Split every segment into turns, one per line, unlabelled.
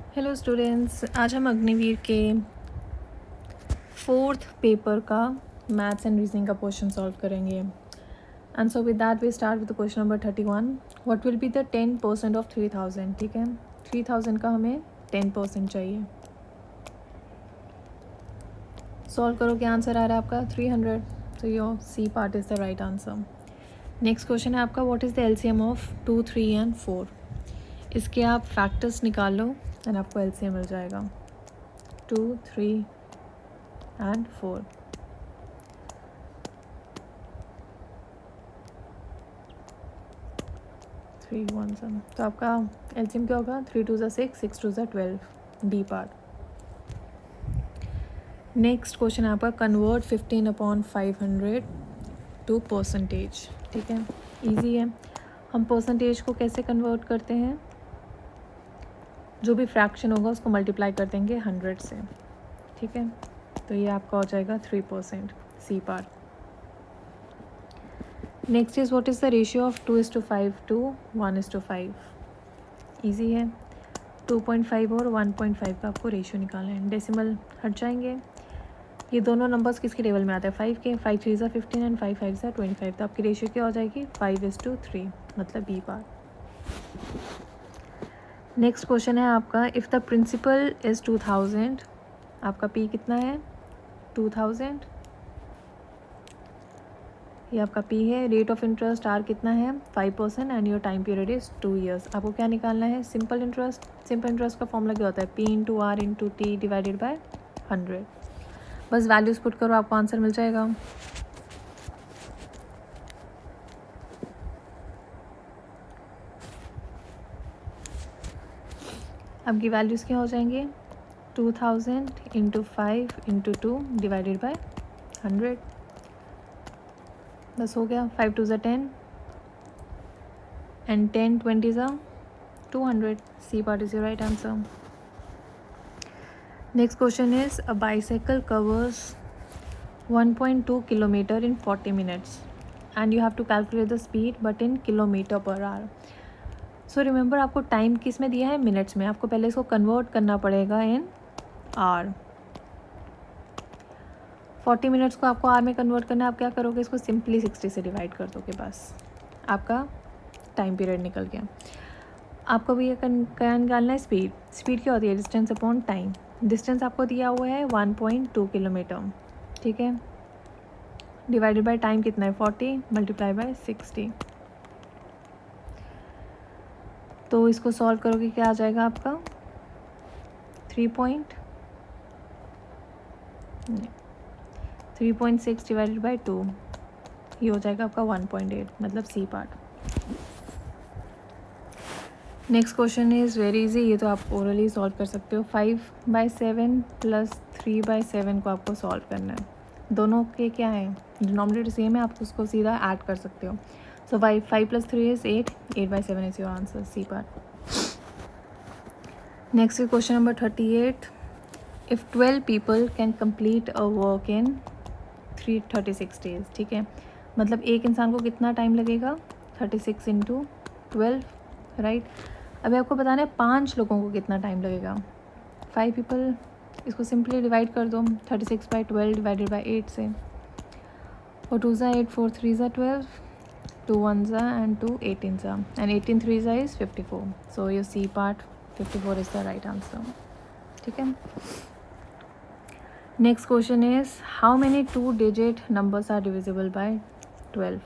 Hello students, आज हम अग्निवीर के 4th पेपर का मैथ्स एंड रीजनिंग का क्वेश्चन सॉल्व करेंगे। And so with that we start with question number 31। What will be the 10% of 3000? ठीक है, 3000 का हमें 10% चाहिए। सॉल्व करो, क्या आंसर आ रहा है आपका? 300। तो your C part is the right answer. Next question है आपका, what is the LCM of 2, 3 and 4? इसके आप फैक्टर्स निकाल लो एंड आपको एलसीएम मिल जाएगा 2, 3 एंड 4। थ्री वन सन, तो आपका एलसीएम क्या होगा? 3 2 ज़ा 6, 6 2 ज़ा 12, डी पार्ट। नेक्स्ट क्वेश्चन है आपका, कन्वर्ट 15/500 टू परसेंटेज। ठीक है, इजी है। हम परसेंटेज को कैसे कन्वर्ट करते हैं? जो भी फ्रैक्शन होगा उसको मल्टीप्लाई कर देंगे 100 से। ठीक है, तो ये आपका हो जाएगा 3%, C part. Next is what is the ratio of 2:5 to 1:5? Easy है, 2.5 और 1.5 का आपको रेशियो निकालना है। डेसिमल हट जाएंगे। ये दोनों नंबर्स किसके टेबल में आते हैं? 5 के। 5 3 ज़ा 15 एंड 5 5 ज़ा 25। तो आपकी रेशियो क्या हो जाएगी? 5:3, मतलब बी पार्ट। नेक्स्ट क्वेश्चन है आपका, इफ़ द प्रिंसिपल इज़ 2000, आपका पी कितना है? 2000। ये आपका पी है। रेट ऑफ इंटरेस्ट आर कितना है? 5% and your time period is 2 years। आपको क्या निकालना है? Simple interest. सिंपल इंटरेस्ट का फॉर्मूला क्या होता है? P into R into T divided by 100। बस वैल्यूज़ पुट करो, आपको आंसर मिल जाएगा। आपकी वैल्यूज़ क्या हो जाएंगे? 2000 इंटू 5 इंटू 2 डिवाइडेड बाय 100। बस हो गया। 5 2 ज़ा 10 एंड 10 20 ज़ा 200। C part is your right answer. Next question is, a bicycle covers 1.2 kilometre in 40 minutes and you have to calculate the speed but in kilometre per hour. So remember, आपको time किस में दिया है? Minutes में। आपको पहले इसको convert करना पड़ेगा इन आर। 40 मिनट्स को आपको आर में कन्वर्ट करना है। आप क्या करोगे? इसको सिंपली 60 से डिवाइड कर दोगे, बस आपका टाइम पीरियड निकल गया। आपको भी ये क्या निकालना है? स्पीड। स्पीड क्या होती है? Distance upon time. डिस्टेंस आपको दिया हुआ है 1.2 किलोमीटर। ठीक है, डिवाइडेड बाय टाइम कितना है? 40 मल्टीप्लाई बाय 60। तो इसको सॉल्व करोगे, क्या आ जाएगा आपका? 3.6 डिवाइडेड बाय 2, ये हो जाएगा आपका 1.8, मतलब C part. Next question is very easy, ये तो आप ओरली सॉल्व कर सकते हो। 5/7 प्लस 3/7 को आपको सॉल्व करना है। दोनों के क्या है? डिनोमिनेटर सेम है, आप उसको सीधा ऐड कर सकते हो। So 5 plus 3 is 8, 8/7 is your answer, C part. Next is question number 38। If 12 people can complete a work in 36 days. ठीक है, मतलब एक इंसान को कितना टाइम लगेगा? 36 इंटू 12, राइट। अभी आपको बताना है 5 लोगों को कितना टाइम लगेगा। 5 पीपल, इसको सिंपली डिवाइड कर दो 36/12 डिवाइडेड बाई 8 से। और 2 ज़ा 8, 4 3 ज़ा 12, 2 1 ज़ा एंड 2 18 ज़ा एंड 18 3 ज़ा is 54। So your C part 54 is the right answer. ठीक है, next question is, how many 2-digit numbers are divisible by 12?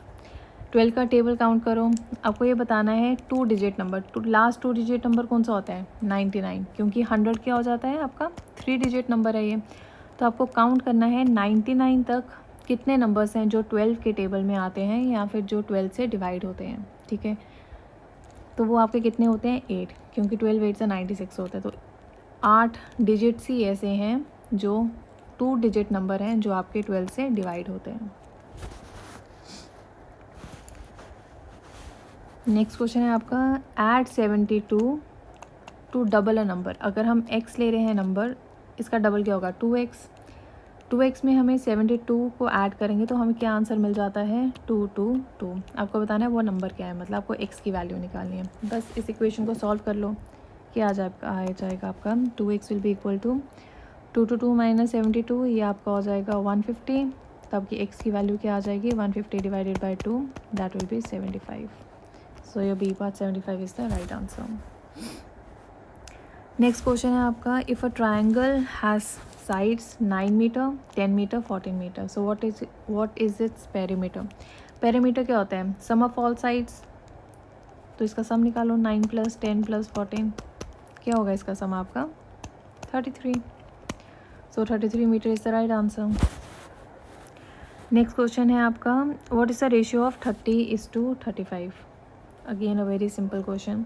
12 का टेबल काउंट करो। आपको ये बताना है 2-digit number. Last 2-digit number कौन सा होता है? 99, क्योंकि 100 क्या हो जाता है आपका? 3-digit नंबर है ये। तो आपको काउंट करना है 99 तक कितने नंबर्स हैं जो 12 के टेबल में आते हैं या फिर जो 12 से डिवाइड होते हैं। ठीक है, तो वो आपके कितने होते हैं? 8, क्योंकि 12 8 से 96 होता है। तो 8 डिजिट्स ही ऐसे हैं जो 2-digit नंबर हैं जो आपके 12 से डिवाइड होते हैं। नेक्स्ट क्वेश्चन है आपका, add 72 to double a number. अगर हम x ले रहे हैं नंबर, इसका डबल क्या होगा? 2x। 2x में हमें 72 को ऐड करेंगे तो हमें क्या आंसर मिल जाता है? 222। आपको बताना है वो नंबर क्या है, मतलब आपको x की वैल्यू निकालनी है। बस इस इक्वेशन को सॉल्व कर लो, क्या आ जाएगा आपका 2x will be equal to 2 to 2 minus 72, ये आपका हो जाएगा 150। तो आपकी x की वैल्यू क्या आ जाएगी 150 divided by 2, that will be 75। So your B part 75 is the right answer. Next question है आपका, if a triangle has sides 9 metre 10 metre 14 metre, so what is its perimeter. Perimeter क्या होता है, सम of all sides, तो इसका सम निकालो 9 + 10 + 14, क्या होगा इसका सम आपका 33। सो 33 metre is the right answer. Next question है आपका, what is the ratio of 30:35। Again a very simple question,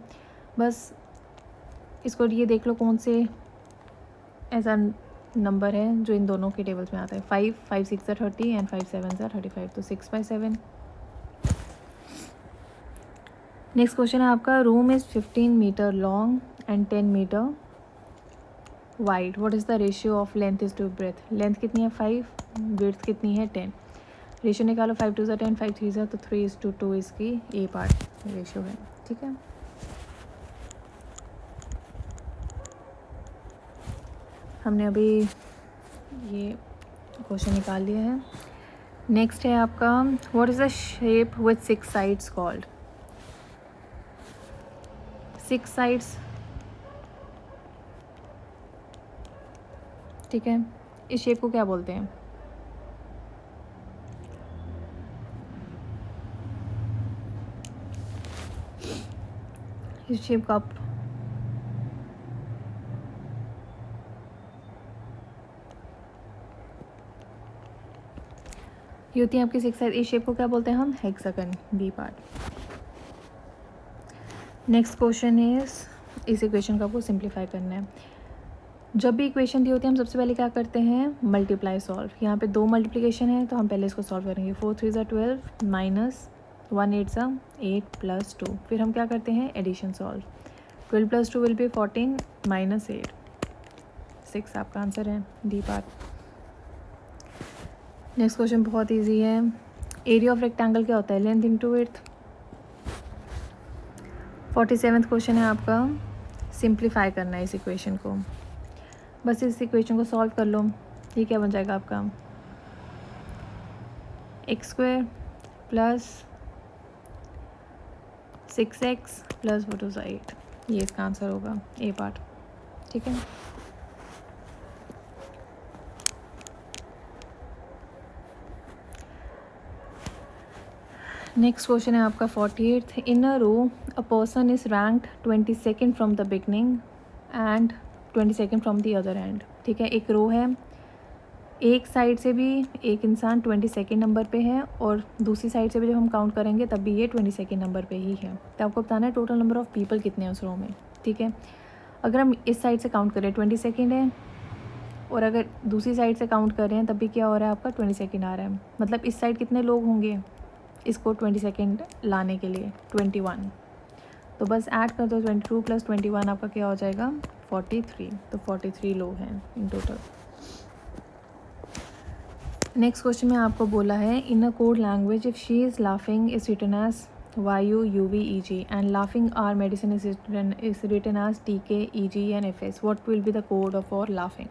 बस इसको ये देख लो कौन से ऐसा नंबर है जो इन दोनों के टेबल्स में आता है। 5 6 30 एंड 5 7 35, तो 6/7। नेक्स्ट क्वेश्चन है आपका, room is 15 metre long and 10 metre wide, what is the ratio of length is to breadth. Length कितनी है 5, ब्रेथ कितनी है 10। रेशियो निकालो 5 2 10 5 3 तो 3:2 इसकी ए पार्ट रेशियो है, ठीक है। हमने अभी ये क्वेश्चन निकाल लिया है। नेक्स्ट है आपका, what is the shape with 6 sides called. 6 sides, ठीक है, इस शेप को क्या बोलते हैं। इस शेप का आप ये होती है आपकी 6 साइड, इस शेप को क्या बोलते हैं हम, hexagon, B part. Next question is, इस इक्वेशन का आपको सिंप्लीफाई करना है। जब भी इक्वेशन दी होती है हम सबसे पहले क्या करते हैं, मल्टीप्लाई सॉल्व। यहाँ पे 2 मल्टीप्लिकेशन है तो हम पहले इसको सॉल्व करेंगे। 4 3 12 माइनस 1 8 8 + 2, फिर हम क्या करते हैं addition solve. 12 + 2 will be 14 minus 8 6, आपका आंसर है डी पार्ट। नेक्स्ट क्वेश्चन बहुत इजी है, एरिया ऑफ रेक्टेंगल क्या होता है, लेंथ इंटू विड्थ। 47वां क्वेश्चन है आपका, सिंप्लीफाई करना है इस इक्वेशन को। बस इस इक्वेशन को सॉल्व कर लो, ये क्या बन जाएगा आपका x² + 6x + 4 + 8, ये इसका आंसर होगा ए पार्ट, ठीक है। नेक्स्ट क्वेश्चन है आपका 48th, in a row a person is ranked 22nd from the beginning and 22nd from the other end, ठीक है। एक रो है, एक साइड से भी एक इंसान 22nd नंबर पे है और दूसरी साइड से भी जब हम काउंट करेंगे तब भी ये 22nd नंबर पे ही है। तो आपको बताना है टोटल नंबर ऑफ़ पीपल कितने हैं उस रो में, ठीक है। अगर हम इस साइड से काउंट करें 22nd है, और अगर दूसरी साइड से काउंट कर रहे हैं तब भी क्या हो रहा है आपका 22nd आ रहा है। मतलब इस साइड कितने लोग होंगे इसको 22nd लाने के लिए, 21। तो बस ऐड कर दो 22 + 21, आपका क्या हो जाएगा 43। तो 43 लोग हैं इन टोटल। नेक्स्ट क्वेश्चन में आपको बोला है, in a code language if she is laughing is written as YUUVEG and laughing are medicine is written as TKEGNFS, what will be the code for laughing.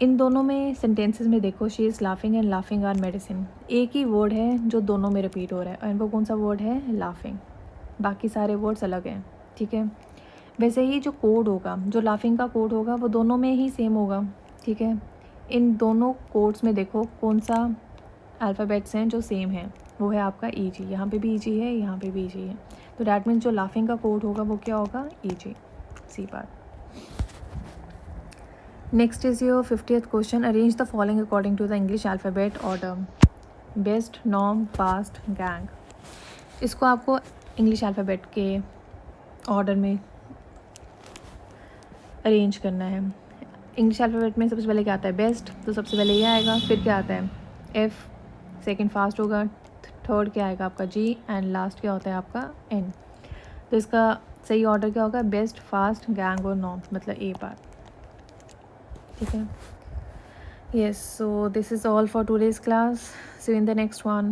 इन दोनों में sentences में देखो, she is laughing and laughing are medicine, एक ही word है जो दोनों में रिपीट हो रहा है, और वो कौन सा वर्ड है, लाफिंग। बाकी सारे वर्ड्स अलग हैं, ठीक है। वैसे ही जो कोड होगा, जो लाफिंग का कोड होगा वो दोनों में ही सेम होगा, ठीक है। इन दोनों कोड्स में देखो कौन सा अल्फ़ाबेट्स हैं जो सेम हैं, वो है आपका EG, यहाँ पे भी EG है, यहाँ पे भी EG है। तो डैट मीन्स जो लाफिंग का कोड होगा वो क्या होगा, EG, C part. Next is your 50th question, arrange the following according to the English alphabet order, best, norm, fast, gang. इसको आपको इंग्लिश अल्फ़ाबेट के ऑर्डर में अरेंज करना है। इंग्लिश अल्फ़ाबेट में सबसे पहले क्या आता है, बेस्ट, तो सबसे पहले ये आएगा। फिर क्या आता है F, सेकंड फास्ट होगा, थर्ड क्या आएगा आपका G, एंड लास्ट क्या होता है आपका N। तो इसका सही ऑर्डर क्या होगा, बेस्ट, फास्ट, गैंग और नॉर्म, मतलब ए पार्ट, ठीक है। Yes, so this is all for today's class. See you in the next one.